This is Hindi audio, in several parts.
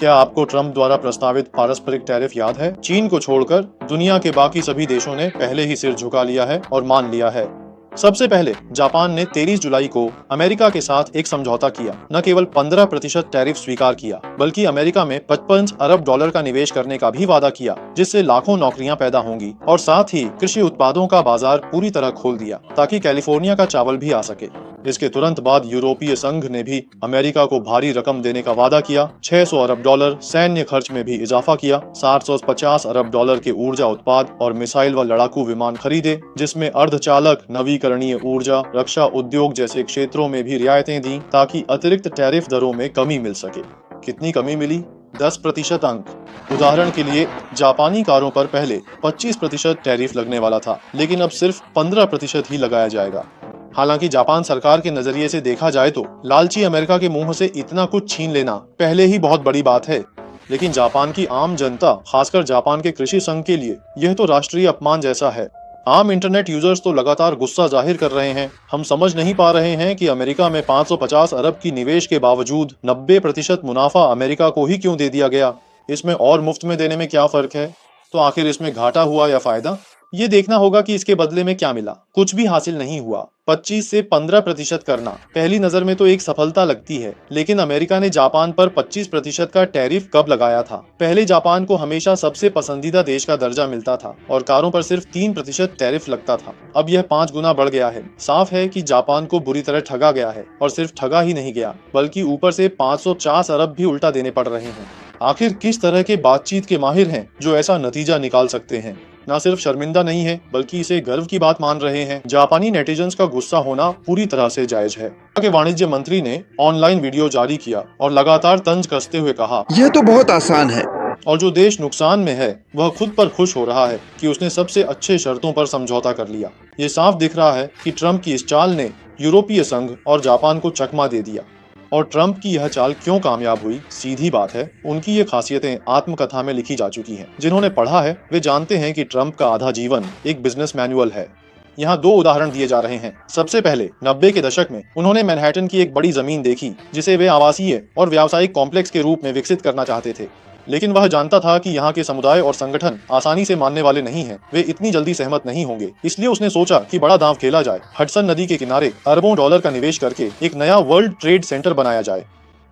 क्या आपको ट्रंप द्वारा प्रस्तावित पारस्परिक टैरिफ याद है? चीन को छोड़कर दुनिया के बाकी सभी देशों ने पहले ही सिर झुका लिया है और मान लिया है। सबसे पहले जापान ने 23 जुलाई को अमेरिका के साथ एक समझौता किया। न केवल 15% टैरिफ स्वीकार किया, बल्कि अमेरिका में 55 अरब डॉलर का निवेश करने का भी वादा किया, जिससे लाखों नौकरियां पैदा होंगी और साथ ही कृषि उत्पादों का बाजार पूरी तरह खोल दिया ताकि कैलिफोर्निया का चावल भी आ सके। इसके तुरंत बाद यूरोपीय संघ ने भी अमेरिका को भारी रकम देने का वादा किया। 600 अरब डॉलर सैन्य खर्च में भी इजाफा किया। 750 अरब डॉलर के ऊर्जा उत्पाद और मिसाइल व लड़ाकू विमान खरीदे, जिसमें अर्धचालक, नवीकरणीय ऊर्जा, रक्षा उद्योग जैसे क्षेत्रों में भी रियायतें दी ताकि अतिरिक्त टैरिफ दरों में कमी मिल सके। कितनी कमी मिली? 10% अंक। उदाहरण के लिए जापानी कारों पर पहले 25% टैरिफ लगने वाला था, लेकिन अब सिर्फ 15% ही लगाया जाएगा। हालांकि जापान सरकार के नजरिए से देखा जाए तो लालची अमेरिका के मुंह से इतना कुछ छीन लेना पहले ही बहुत बड़ी बात है, लेकिन जापान की आम जनता, खासकर जापान के कृषि संघ के लिए यह तो राष्ट्रीय अपमान जैसा है। आम इंटरनेट यूजर्स तो लगातार गुस्सा जाहिर कर रहे हैं। हम समझ नहीं पा रहे हैं कि अमेरिका में 550 अरब की निवेश के बावजूद 90% मुनाफा अमेरिका को ही क्यों दे दिया गया। इसमें और मुफ्त में देने में क्या फर्क है? तो आखिर इसमें घाटा हुआ या फायदा? ये देखना होगा कि इसके बदले में क्या मिला। कुछ भी हासिल नहीं हुआ। 25 से 15% करना पहली नजर में तो एक सफलता लगती है, लेकिन अमेरिका ने जापान पर 25% का टैरिफ कब लगाया था? पहले जापान को हमेशा सबसे पसंदीदा देश का दर्जा मिलता था और कारों पर सिर्फ 3% टैरिफ लगता था। अब यह 5 गुना बढ़ गया है। साफ है कि जापान को बुरी तरह ठगा गया है, और सिर्फ ठगा ही नहीं गया, बल्कि ऊपर से 550 अरब भी उल्टा देने पड़ रहे हैं। आखिर किस तरह के बातचीत के माहिर हैं जो ऐसा नतीजा निकाल सकते हैं? न सिर्फ शर्मिंदा नहीं है, बल्कि इसे गर्व की बात मान रहे हैं। जापानी नेटिजन्स का गुस्सा होना पूरी तरह से जायज है। के वाणिज्य मंत्री ने ऑनलाइन वीडियो जारी किया और लगातार तंज कसते हुए कहा, यह तो बहुत आसान है। और जो देश नुकसान में है वह खुद पर खुश हो रहा है कि उसने सबसे अच्छे शर्तों पर समझौता कर लिया। ये साफ दिख रहा है कि ट्रंप की इस चाल ने यूरोपीय संघ और जापान को चकमा दे दिया। और ट्रंप की यह चाल क्यों कामयाब हुई? सीधी बात है, उनकी ये खासियतें आत्मकथा में लिखी जा चुकी हैं। जिन्होंने पढ़ा है वे जानते हैं कि ट्रंप का आधा जीवन एक बिजनेस मैनुअल है। यहाँ 2 उदाहरण दिए जा रहे हैं। सबसे पहले 90 के दशक में उन्होंने मैनहट्टन की एक बड़ी जमीन देखी, जिसे वे आवासीय और व्यावसायिक कॉम्प्लेक्स के रूप में विकसित करना चाहते थे। लेकिन वह जानता था कि यहाँ के समुदाय और संगठन आसानी से मानने वाले नहीं हैं। वे इतनी जल्दी सहमत नहीं होंगे। इसलिए उसने सोचा कि बड़ा दांव खेला जाए। हडसन नदी के किनारे अरबों डॉलर का निवेश करके एक नया वर्ल्ड ट्रेड सेंटर बनाया जाए।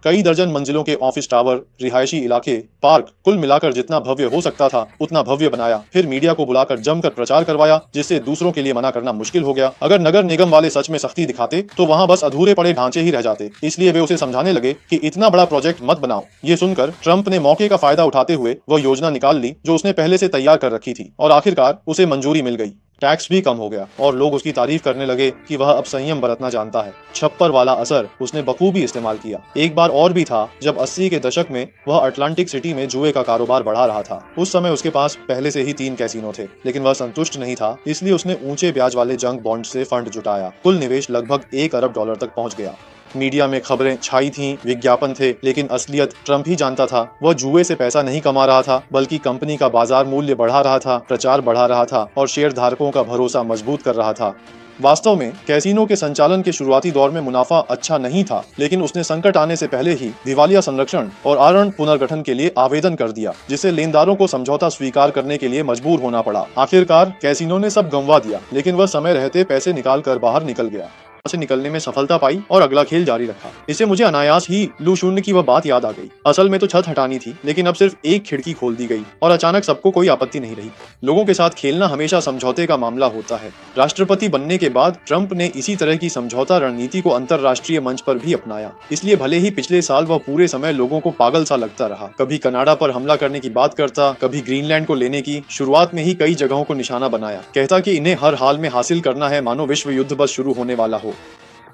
कई दर्जन मंजिलों के ऑफिस टावर, रिहायशी इलाके, पार्क, कुल मिलाकर जितना भव्य हो सकता था उतना भव्य बनाया। फिर मीडिया को बुलाकर जमकर प्रचार करवाया, जिससे दूसरों के लिए मना करना मुश्किल हो गया। अगर नगर निगम वाले सच में सख्ती दिखाते तो वहाँ बस अधूरे पड़े ढांचे ही रह जाते। इसलिए वे उसे समझाने लगे कि इतना बड़ा प्रोजेक्ट मत बनाओ। ये सुनकर ट्रंप ने मौके का फायदा उठाते हुए वह योजना निकाल ली जो उसने पहले से तैयार कर रखी थी, और आखिरकार उसे मंजूरी मिल गई। टैक्स भी कम हो गया और लोग उसकी तारीफ करने लगे कि वह अब संयम बरतना जानता है। छप्पर वाला असर उसने बखूबी इस्तेमाल किया। एक बार और भी था जब 80 के दशक में वह अटलांटिक सिटी में जुए का कारोबार बढ़ा रहा था। उस समय उसके पास पहले से ही 3 कैसीनो थे, लेकिन वह संतुष्ट नहीं था। इसलिए उसने ऊंचे ब्याज वाले जंक बॉन्ड से फंड जुटाया। कुल निवेश लगभग 1 अरब डॉलर तक पहुंच गया। मीडिया में खबरें छाई थीं, विज्ञापन थे, लेकिन असलियत ट्रंप ही जानता था। वह जुए से पैसा नहीं कमा रहा था, बल्कि कंपनी का बाजार मूल्य बढ़ा रहा था, प्रचार बढ़ा रहा था और शेयर धारकों का भरोसा मजबूत कर रहा था। वास्तव में कैसीनो के संचालन के शुरुआती दौर में मुनाफा अच्छा नहीं था, लेकिन उसने संकट आने से पहले ही दिवालिया संरक्षण और आरण पुनर्गठन के लिए आवेदन कर दिया, जिससे लेनदारों को समझौता स्वीकार करने के लिए मजबूर होना पड़ा। आखिरकार कैसीनो ने सब गंवा दिया, लेकिन वह समय रहते पैसे निकाल कर बाहर निकल गया। से निकलने में सफलता पाई और अगला खेल जारी रखा। इससे मुझे अनायास ही लू शून्य की वह बात याद आ गई। असल में तो छत हटानी थी, लेकिन अब सिर्फ एक खिड़की खोल दी गई और अचानक सबको कोई आपत्ति नहीं रही। लोगों के साथ खेलना हमेशा समझौते का मामला होता है। राष्ट्रपति बनने के बाद ट्रंप ने इसी तरह की समझौता रणनीति को अंतरराष्ट्रीय मंच पर भी अपनाया। इसलिए भले ही पिछले साल वह पूरे समय लोगों को पागल सा लगता रहा। कभी कनाडा पर हमला करने की बात करता, कभी ग्रीनलैंड को लेने की। शुरुआत में ही कई जगहों को निशाना बनाया। कहता कि इन्हें हर हाल में हासिल करना है, मानो विश्व युद्ध बस शुरू होने वाला हो।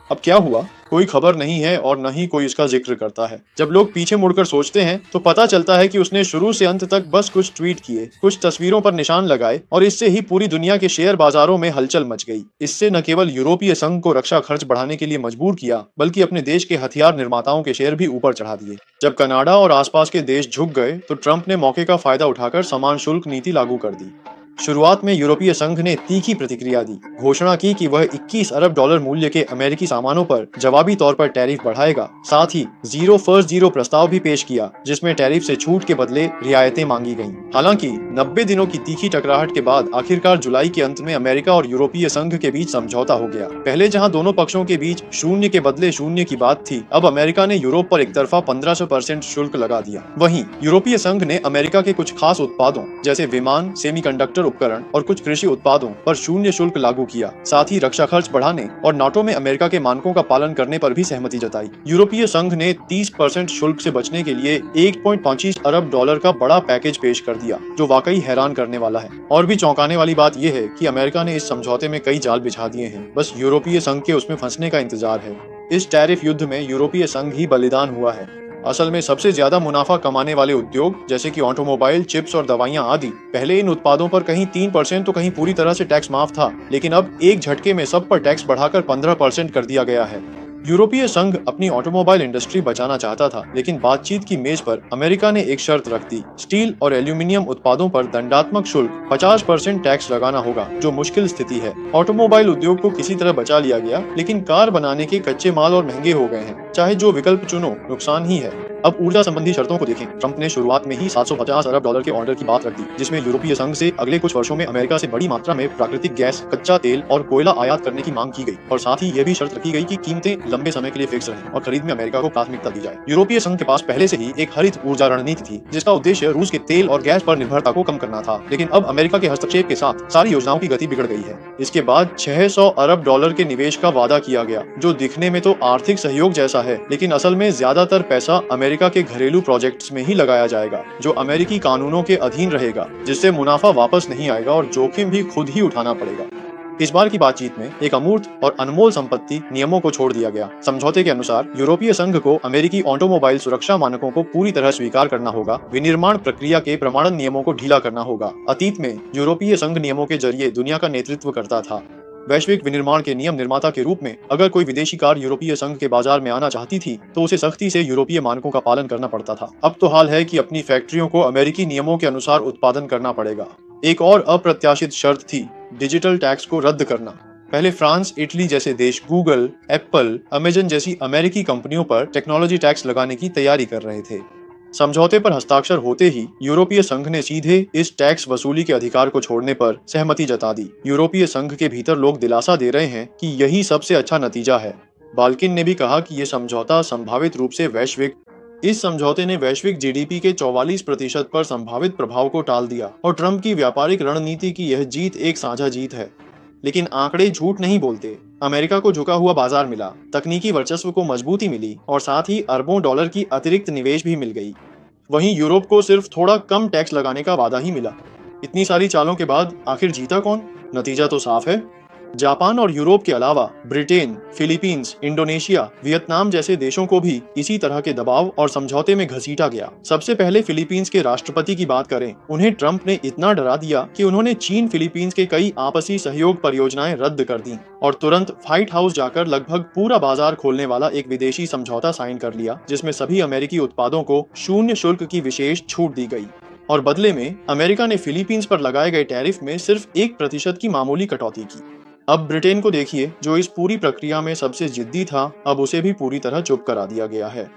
अब क्या हुआ? कोई खबर नहीं है और न ही कोई इसका जिक्र करता है। जब लोग पीछे मुड़कर सोचते हैं तो पता चलता है कि उसने शुरू से अंत तक बस कुछ ट्वीट किए, कुछ तस्वीरों पर निशान लगाए, और इससे ही पूरी दुनिया के शेयर बाजारों में हलचल मच गई। इससे न केवल यूरोपीय संघ को रक्षा खर्च बढ़ाने के लिए मजबूर किया, बल्कि अपने देश के हथियार निर्माताओं के शेयर भी ऊपर चढ़ा दिए। जब कनाडा और आसपास के देश झुक गए तो ट्रंप ने मौके का फायदा उठाकर समान शुल्क नीति लागू कर दी। शुरुआत में यूरोपीय संघ ने तीखी प्रतिक्रिया दी, घोषणा की कि वह 21 अरब डॉलर मूल्य के अमेरिकी सामानों पर जवाबी तौर पर टैरिफ बढ़ाएगा। साथ ही जीरो फर्स्ट जीरो प्रस्ताव भी पेश किया, जिसमें टैरिफ से छूट के बदले रियायतें मांगी गईं। हालांकि 90 दिनों की तीखी टकराहट के बाद आखिरकार जुलाई के अंत में अमेरिका और यूरोपीय संघ के बीच समझौता हो गया। पहले जहां दोनों पक्षों के बीच शून्य के बदले शून्य की बात थी, अब अमेरिका ने यूरोप पर एक तरफा 1500% शुल्क लगा दिया। वहीं यूरोपीय संघ ने अमेरिका के कुछ खास उत्पादों जैसे विमान, सेमीकंडक्टर उपकरण और कुछ कृषि उत्पादों पर शून्य शुल्क लागू किया। साथ ही रक्षा खर्च बढ़ाने और नाटो में अमेरिका के मानकों का पालन करने पर भी सहमति जताई। यूरोपीय संघ ने 30% शुल्क से बचने के लिए 1.25 अरब डॉलर का बड़ा पैकेज पेश कर दिया, जो वाकई हैरान करने वाला है। और भी चौंकाने वाली बात यह है कि अमेरिका ने इस समझौते में कई जाल बिछा दिए हैं, बस यूरोपीय संघ के उसमें फंसने का इंतजार है। इस टैरिफ युद्ध में यूरोपीय संघ ही बलिदान हुआ है। असल में सबसे ज्यादा मुनाफा कमाने वाले उद्योग जैसे कि ऑटोमोबाइल, चिप्स और दवाइयां आदि, पहले इन उत्पादों पर कहीं 3% तो कहीं पूरी तरह से टैक्स माफ था, लेकिन अब एक झटके में सब पर टैक्स बढ़ाकर 15% कर दिया गया है। यूरोपीय संघ अपनी ऑटोमोबाइल इंडस्ट्री बचाना चाहता था, लेकिन बातचीत की मेज पर अमेरिका ने एक शर्त रख दी। स्टील और एल्यूमिनियम उत्पादों पर दंडात्मक शुल्क 50% टैक्स लगाना होगा, जो मुश्किल स्थिति है। ऑटोमोबाइल उद्योग को किसी तरह बचा लिया गया, लेकिन कार बनाने के कच्चे माल और महंगे हो गए हैं। चाहे जो विकल्प चुनो, नुकसान ही है। अब ऊर्जा संबंधी शर्तों को देखें। ट्रंप ने शुरुआत में ही 750 अरब डॉलर के ऑर्डर की बात रख दी, जिसमें यूरोपीय संघ से अगले कुछ वर्षों में अमेरिका से बड़ी मात्रा में प्राकृतिक गैस, कच्चा तेल और कोयला आयात करने की मांग की गई। और साथ ही यह भी शर्त रखी गई कि कीमतें लंबे समय के लिए फिक्स रहें और खरीद में अमेरिका को प्राथमिकता दी जाए। यूरोपीय संघ के पास पहले से ही एक हरित ऊर्जा रणनीति थी, जिसका उद्देश्य रूस के तेल और गैस पर निर्भरता को कम करना था, लेकिन अब अमेरिका के हस्तक्षेप के साथ सारी योजनाओं की गति बिगड़ गई है। इसके बाद 600 अरब डॉलर के निवेश का वादा किया गया, जो दिखने में तो आर्थिक सहयोग जैसा है, लेकिन असल में ज्यादातर पैसा अमेरिका के घरेलू प्रोजेक्ट्स में ही लगाया जाएगा, जो अमेरिकी कानूनों के अधीन रहेगा, जिससे मुनाफा वापस नहीं आएगा और जोखिम भी खुद ही उठाना पड़ेगा। इस बार की बातचीत में एक अमूर्त और अनमोल संपत्ति नियमों को छोड़ दिया गया। समझौते के अनुसार यूरोपीय संघ को अमेरिकी ऑटोमोबाइल सुरक्षा मानकों को पूरी तरह स्वीकार करना होगा, विनिर्माण प्रक्रिया के प्रमाणन नियमों को ढीला करना होगा। अतीत में यूरोपीय संघ नियमों के जरिए दुनिया का नेतृत्व करता था। वैश्विक विनिर्माण के नियम निर्माता के रूप में अगर कोई विदेशी कार यूरोपीय संघ के बाजार में आना चाहती थी, तो उसे सख्ती से यूरोपीय मानकों का पालन करना पड़ता था। अब तो हाल है कि अपनी फैक्ट्रियों को अमेरिकी नियमों के अनुसार उत्पादन करना पड़ेगा। एक और अप्रत्याशित शर्त थी डिजिटल टैक्स को रद्द करना। पहले फ्रांस, इटली जैसे देश गूगल, एप्पल, अमेजन जैसी अमेरिकी कंपनियों पर टेक्नोलॉजी टैक्स लगाने की तैयारी कर रहे थे। समझौते पर हस्ताक्षर होते ही यूरोपीय संघ ने सीधे इस टैक्स वसूली के अधिकार को छोड़ने पर सहमति जता दी। यूरोपीय संघ के भीतर लोग दिलासा दे रहे हैं कि यही सबसे अच्छा नतीजा है। बाल्किन ने भी कहा कि यह समझौता संभावित रूप से इस समझौते ने वैश्विक जीडीपी के 44% पर संभावित प्रभाव को टाल दिया और ट्रंप की व्यापारिक रणनीति की यह जीत एक साझा जीत है। लेकिन आंकड़े झूठ नहीं बोलते। अमेरिका को झुका हुआ बाजार मिला, तकनीकी वर्चस्व को मजबूती मिली और साथ ही अरबों डॉलर की अतिरिक्त निवेश भी मिल गई। वहीं यूरोप को सिर्फ थोड़ा कम टैक्स लगाने का वादा ही मिला। इतनी सारी चालों के बाद आखिर जीता कौन? नतीजा तो साफ है। जापान और यूरोप के अलावा ब्रिटेन, फिलीपींस, इंडोनेशिया, वियतनाम जैसे देशों को भी इसी तरह के दबाव और समझौते में घसीटा गया। सबसे पहले फिलीपींस के राष्ट्रपति की बात करें, उन्हें ट्रंप ने इतना डरा दिया कि उन्होंने चीन फिलीपींस के कई आपसी सहयोग परियोजनाएं रद्द कर दी और तुरंत व्हाइट हाउस जाकर लगभग पूरा बाजार खोलने वाला एक विदेशी समझौता साइन कर लिया, जिसमें सभी अमेरिकी उत्पादों को शून्य शुल्क की विशेष छूट दी गई। और बदले में अमेरिका ने फिलीपींस पर लगाए गए टैरिफ में सिर्फ 1% की मामूली कटौती की। अब ब्रिटेन को देखिए, जो इस पूरी प्रक्रिया में सबसे जिद्दी था, अब उसे भी पूरी तरह चुप करा दिया गया है।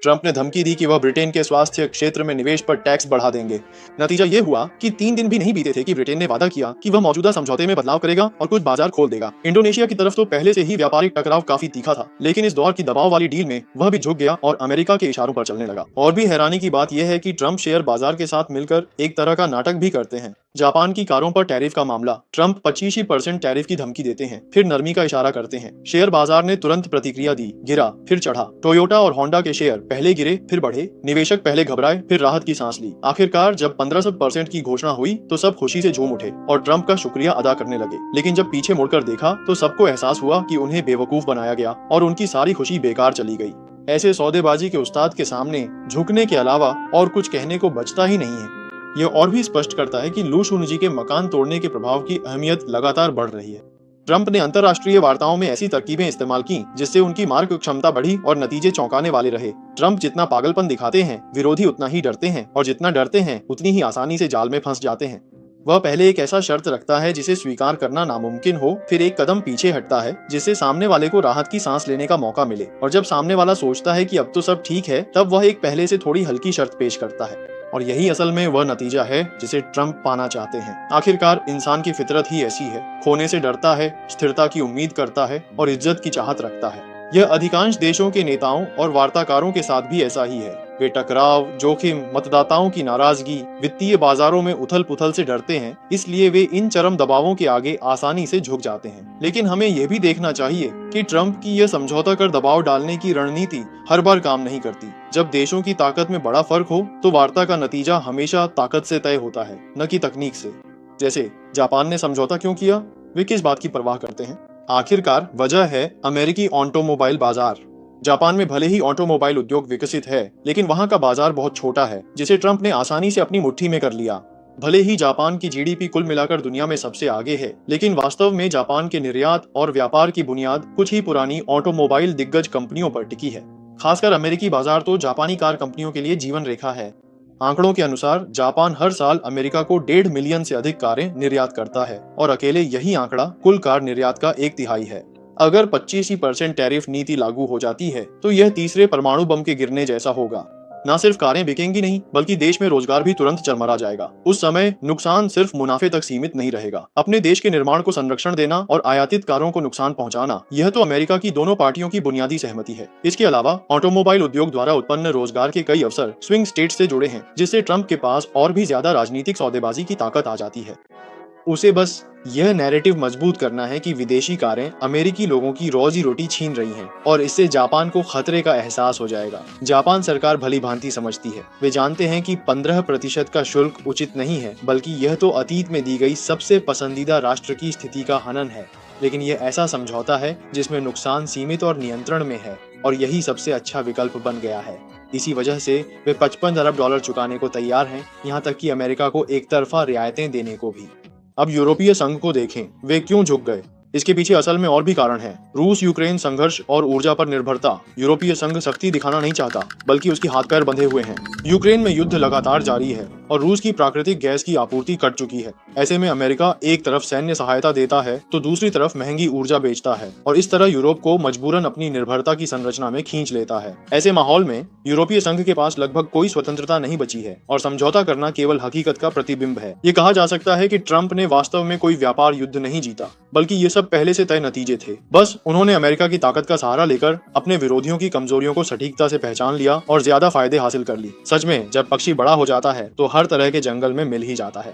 ट्रंप ने धमकी दी कि वह ब्रिटेन के स्वास्थ्य क्षेत्र में निवेश पर टैक्स बढ़ा देंगे। नतीजा ये हुआ कि 3 दिन भी नहीं बीते थे कि ब्रिटेन ने वादा किया कि वह मौजूदा समझौते में बदलाव करेगा और कुछ बाजार खोल देगा। इंडोनेशिया की तरफ तो पहले से ही व्यापारिक टकराव काफी तीखा था, लेकिन इस दौर की दबाव वाली डील में वह भी झुक गया और अमेरिका के इशारों पर चलने लगा। और भी हैरानी की बात यह है कि ट्रंप शेयर बाजार के साथ मिलकर एक तरह का नाटक भी करते हैं। जापान की कारों पर टैरिफ का मामला, ट्रंप 25% टैरिफ की धमकी देते हैं, फिर नरमी का इशारा करते हैं। शेयर बाजार ने तुरंत प्रतिक्रिया दी, गिरा फिर चढ़ा। टोयोटा और होंडा के शेयर पहले गिरे फिर बढ़े, निवेशक पहले घबराए फिर राहत की सांस ली। आखिरकार जब 1500% की घोषणा हुई तो सब खुशी से झूम उठे और ट्रंप का शुक्रिया अदा करने लगे। लेकिन जब पीछे मुड़कर देखा तो सबको एहसास हुआ कि उन्हें बेवकूफ बनाया गया और उनकी सारी खुशी बेकार चली गई। ऐसे सौदेबाजी के उस्ताद के सामने झुकने के अलावा और कुछ कहने को बचता ही नहीं है। यह और भी स्पष्ट करता है कि लू शून जी के मकान तोड़ने के प्रभाव की अहमियत लगातार बढ़ रही है। ट्रंप ने अंतर्राष्ट्रीय वार्ताओं में ऐसी तरकीबें इस्तेमाल की जिससे उनकी मार्क क्षमता बढ़ी और नतीजे चौंकाने वाले रहे। ट्रंप जितना पागलपन दिखाते हैं, विरोधी उतना ही डरते हैं और जितना डरते हैं उतनी ही आसानी से जाल में फंस जाते हैं। वह पहले एक ऐसा शर्त रखता है जिसे स्वीकार करना नामुमकिन हो, फिर एक कदम पीछे हटता है जिससे सामने वाले को राहत की सांस लेने का मौका मिले, और जब सामने वाला सोचता है कि अब तो सब ठीक है, तब वह एक पहले से थोड़ी हल्की शर्त पेश करता है। और यही असल में वह नतीजा है जिसे ट्रंप पाना चाहते हैं। आखिरकार इंसान की फितरत ही ऐसी है, खोने से डरता है, स्थिरता की उम्मीद करता है और इज्जत की चाहत रखता है। यह अधिकांश देशों के नेताओं और वार्ताकारों के साथ भी ऐसा ही है। वे टकराव, जोखिम, मतदाताओं की नाराजगी, वित्तीय बाजारों में उथल पुथल से डरते हैं, इसलिए वे इन चरम दबावों के आगे आसानी से झुक जाते हैं। लेकिन हमें यह भी देखना चाहिए कि ट्रंप की यह समझौता कर दबाव डालने की रणनीति हर बार काम नहीं करती। जब देशों की ताकत में बड़ा फर्क हो तो वार्ता का नतीजा हमेशा ताकत से तय होता है, न कि तकनीक से। जैसे जापान ने समझौता क्यों किया? वे किस बात की परवाह करते हैं? आखिरकार वजह है अमेरिकी ऑटोमोबाइल बाजार। जापान में भले ही ऑटोमोबाइल उद्योग विकसित है, लेकिन वहां का बाजार बहुत छोटा है, जिसे ट्रंप ने आसानी से अपनी मुट्ठी में कर लिया। भले ही जापान की जीडीपी कुल मिलाकर दुनिया में सबसे आगे है, लेकिन वास्तव में जापान के निर्यात और व्यापार की बुनियाद कुछ ही पुरानी ऑटोमोबाइल दिग्गज कंपनियों पर टिकी है। खासकर अमेरिकी बाजार तो जापानी कार कंपनियों के लिए जीवन रेखा है। आंकड़ों के अनुसार जापान हर साल अमेरिका को 1.5 मिलियन से अधिक कारें निर्यात करता है, और अकेले यही आंकड़ा कुल कार निर्यात का 1/3 है। अगर 25% टैरिफ नीति लागू हो जाती है तो यह तीसरे परमाणु बम के गिरने जैसा होगा। न सिर्फ कारें बिकेंगी नहीं, बल्कि देश में रोजगार भी तुरंत चरमरा जाएगा। उस समय नुकसान सिर्फ मुनाफे तक सीमित नहीं रहेगा। अपने देश के निर्माण को संरक्षण देना और आयातित कारों को नुकसान पहुंचाना, यह तो अमेरिका की दोनों पार्टियों की बुनियादी सहमति है। इसके अलावा ऑटोमोबाइल उद्योग द्वारा उत्पन्न रोजगार के कई अवसर स्विंग स्टेट से जुड़े हैं, जिससे ट्रंप के पास और भी ज्यादा राजनीतिक सौदेबाजी की ताकत आ जाती है। उसे बस यह नैरेटिव मजबूत करना है कि विदेशी कारें अमेरिकी लोगों की रोजी रोटी छीन रही हैं, और इससे जापान को खतरे का एहसास हो जाएगा। जापान सरकार भली भांति समझती है। वे जानते हैं कि 15% का शुल्क उचित नहीं है, बल्कि यह तो अतीत में दी गई सबसे पसंदीदा राष्ट्र की स्थिति का हनन है। लेकिन यह ऐसा समझौता है जिसमें नुकसान सीमित और नियंत्रण में है, और यही सबसे अच्छा विकल्प बन गया है। इसी वजह से वे $55 अरब चुकाने को तैयार हैं, यहाँ तक कि अमेरिका को एक तरफा रियायतें देने को भी। अब यूरोपीय संघ को देखें, वे क्यों झुक गए? इसके पीछे असल में और भी कारण है। रूस यूक्रेन संघर्ष और ऊर्जा पर निर्भरता। यूरोपीय संघ सख्ती दिखाना नहीं चाहता, बल्कि उसकी हाथ पैर बंधे हुए हैं। यूक्रेन में युद्ध लगातार जारी है और रूस की प्राकृतिक गैस की आपूर्ति कट चुकी है। ऐसे में अमेरिका एक तरफ सैन्य सहायता देता है तो दूसरी तरफ महंगी ऊर्जा बेचता है, और इस तरह यूरोप को मजबूरन अपनी निर्भरता की संरचना में खींच लेता है। ऐसे माहौल में यूरोपीय संघ के पास लगभग कोई स्वतंत्रता नहीं बची है, और समझौता करना केवल हकीकत का प्रतिबिंब है। ये कहा जा सकता है कि ट्रंप ने वास्तव में कोई व्यापार युद्ध नहीं जीता, बल्कि ये सब पहले से तय नतीजे थे। बस उन्होंने अमेरिका की ताकत का सहारा लेकर अपने विरोधियों की कमजोरियों को सटीकता से पहचान लिया और ज्यादा फायदे हासिल कर ली। सच में जब पक्षी बड़ा हो जाता है तो हर तरह के जंगल में मिल ही जाता है।